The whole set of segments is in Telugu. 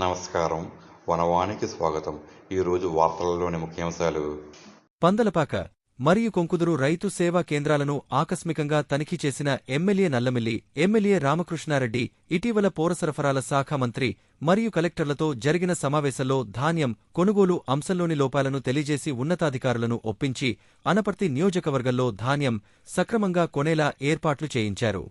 నమస్కారం. వనవానికి స్వాగతం. ఈరోజు వార్తలలోని ముఖ్యాంశాలు. పందలపాక మరియు కొంకుదురు రైతు సేవా కేంద్రాలను ఆకస్మికంగా తనిఖీ చేసిన ఎమ్మెల్యే నల్లమిల్లి ఎమ్మెల్యే రామకృష్ణారెడ్డి ఇటీవల పౌరసరఫరాల శాఖ మంత్రి మరియు కలెక్టర్లతో జరిగిన సమావేశంలో ధాన్యం కొనుగోలు అంశంలోని లోపాలను తెలియజేసి ఉన్నతాధికారులను ఒప్పించి అనపర్తి నియోజకవర్గంలో ధాన్యం సక్రమంగా కొనేలా ఏర్పాట్లు చేయించారు.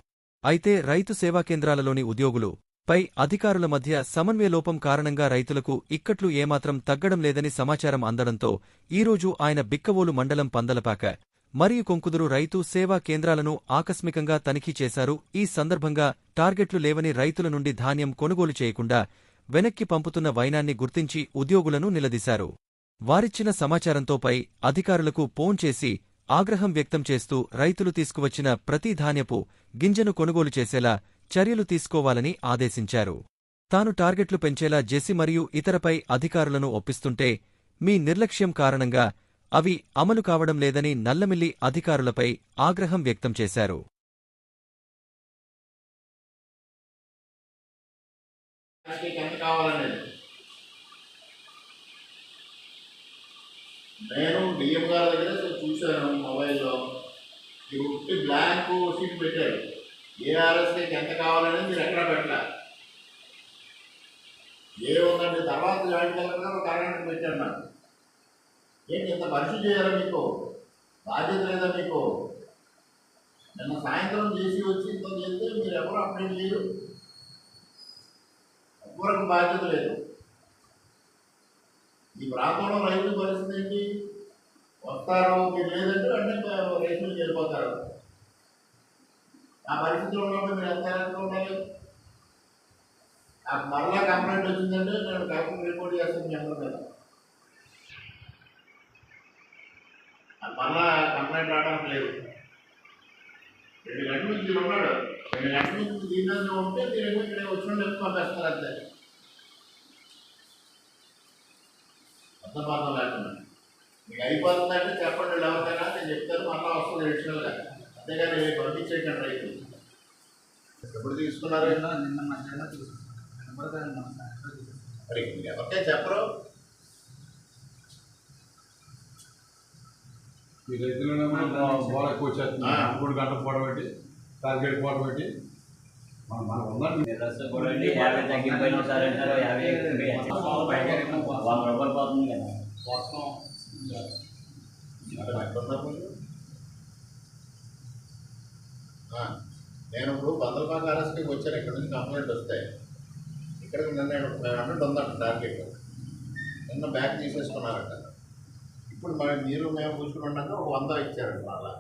అయితే రైతు సేవా కేంద్రాలలోని ఉద్యోగులు పై అధికారుల మధ్య సమన్వయలోపం కారణంగా రైతులకు ఇక్కట్లు ఏమాత్రం తగ్గడం లేదని సమాచారం అందడంతో ఈరోజు ఆయన బిక్కవోలు మండలం పందలపాక మరియు కొంకుదురు రైతు సేవా కేంద్రాలను ఆకస్మికంగా తనిఖీ చేశారు. ఈ సందర్భంగా టార్గెట్లు లేవని రైతుల నుండి ధాన్యం కొనుగోలు చేయకుండా వెనక్కి పంపుతున్న వైనాన్ని గుర్తించి ఉద్యోగులను నిలదీశారు. వారిచ్చిన సమాచారంతో పై అధికారులకు ఫోన్ చేసి ఆగ్రహం వ్యక్తం చేస్తూ రైతులు తీసుకువచ్చిన ప్రతి ధాన్యపు గింజను కొనుగోలు చేసేలా చర్యలు తీసుకోవాలని ఆదేశించారు. తాను టార్గెట్లు పెంచేలా జెసి మరియు ఇతరపై అధికారులను ఒప్పిస్తుంటే మీ నిర్లక్ష్యం కారణంగా అవి అమలు కావడం లేదని నల్లమిల్లి అధికారులపై ఆగ్రహం వ్యక్తం చేశారు. నేను డిఎం గారి దగ్గర చూశాను మొబైల్లో, ఈ ఉట్టి బ్లాంక్ షీట్ పెట్టారు. ఏఆర్ఎస్కి ఎంత కావాలనేది మీరు ఎక్కడ పెట్టాల ఏముందండి. తర్వాత జాయింట్ కలెక్టర్ గారు ఒక అరగంటకు పెట్టారు. నాకు ఏంటి ఇంత పరిశు చేయాలా? మీకు బాధ్యత లేదా? మీకు నిన్న సాయంత్రం చేసి వచ్చి ఇంత చేస్తే మీరు ఎవరు అప్డేట్ చేయరు. ఎవరికి బాధ్యత లేదు. ఈ ప్రాంతంలో రైతు పరిస్థితి ఏంటి? వస్తారు, మీరు లేదంటే అంటే రైతులు వెళ్ళిపోతారు. ఆ పరిస్థితిలో ఉన్నప్పుడు మీరు ఎంత ఉండాలి? నాకు మరలా కంప్లైంట్ వచ్చిందంటే నేను కలెక్టర్ రిపోర్ట్ చేస్తాను మీ అందరి మీద. మరలా కంప్లైంట్ రావడానికి లేదు. 2 గంటల నుంచి ఉన్నాడు. 2 గంటల నుంచి దీని మీద ఉంటే మీరు ఇక్కడ వచ్చిన పంపేస్తారు. అంతే, అర్థపాతం లేకుండా. మీకు అయిపోతుందంటే చెప్పండి ఎవరికైనా, నేను చెప్తాను. మళ్ళీ వస్తుంది అడిషనల్గా. అంతేగాని పంపించేయకండి రైతు. ఎప్పుడు తీసుకున్నారు? నిన్న మధ్యాహ్నం తీసుకున్నాను. మరి ఎవరికే చెప్పరు. ఈ రైతులను గోడకు వచ్చేస్తున్నాం. 3 గంటల పూట పెట్టి టార్గెట్ పూట పెట్టి మనం ఉన్నట్టు 50 తగ్గిపోయినా సరే 50 రూపాయలు పోతుంది కదా. నేను ఇప్పుడు పందలపాక అరెస్ట్కి వచ్చాను. ఇక్కడ నుంచి కంప్లైంట్ వస్తాయి. ఇక్కడికి నిన్న 500 ఉందంట టార్గెట్. నిన్న బ్యాగ్ తీసేసుకున్నారంట. ఇప్పుడు మీరు మేము కూర్చుని ఉన్నాక 100 ఇచ్చారండి. మళ్ళా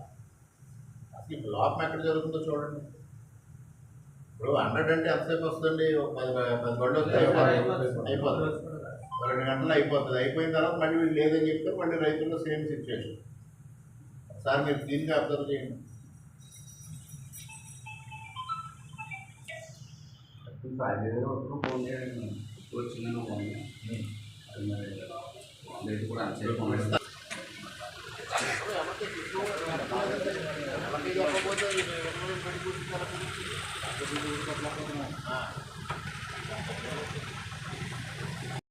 అసలు ఇప్పుడు లోపం ఎక్కడ జరుగుతుందో చూడండి. ఇప్పుడు 100 అంటే ఎంతసేపు వస్తుందండి? 10 గంటలు వస్తే అయిపోతుంది. 2 గంటలు అయిపోతుంది. అయిపోయిన తర్వాత మళ్ళీ వీళ్ళు లేదని చెప్తే మళ్ళీ రైతుల్లో సేమ్ సిచ్యువేషన్. ఒకసారి మీరు దీనికి అబ్జర్వ్ చేయండి. ఫోన్ చేయండి. వచ్చిందని అది కూడా అంతే. ఎవరికి చెప్పకపోతే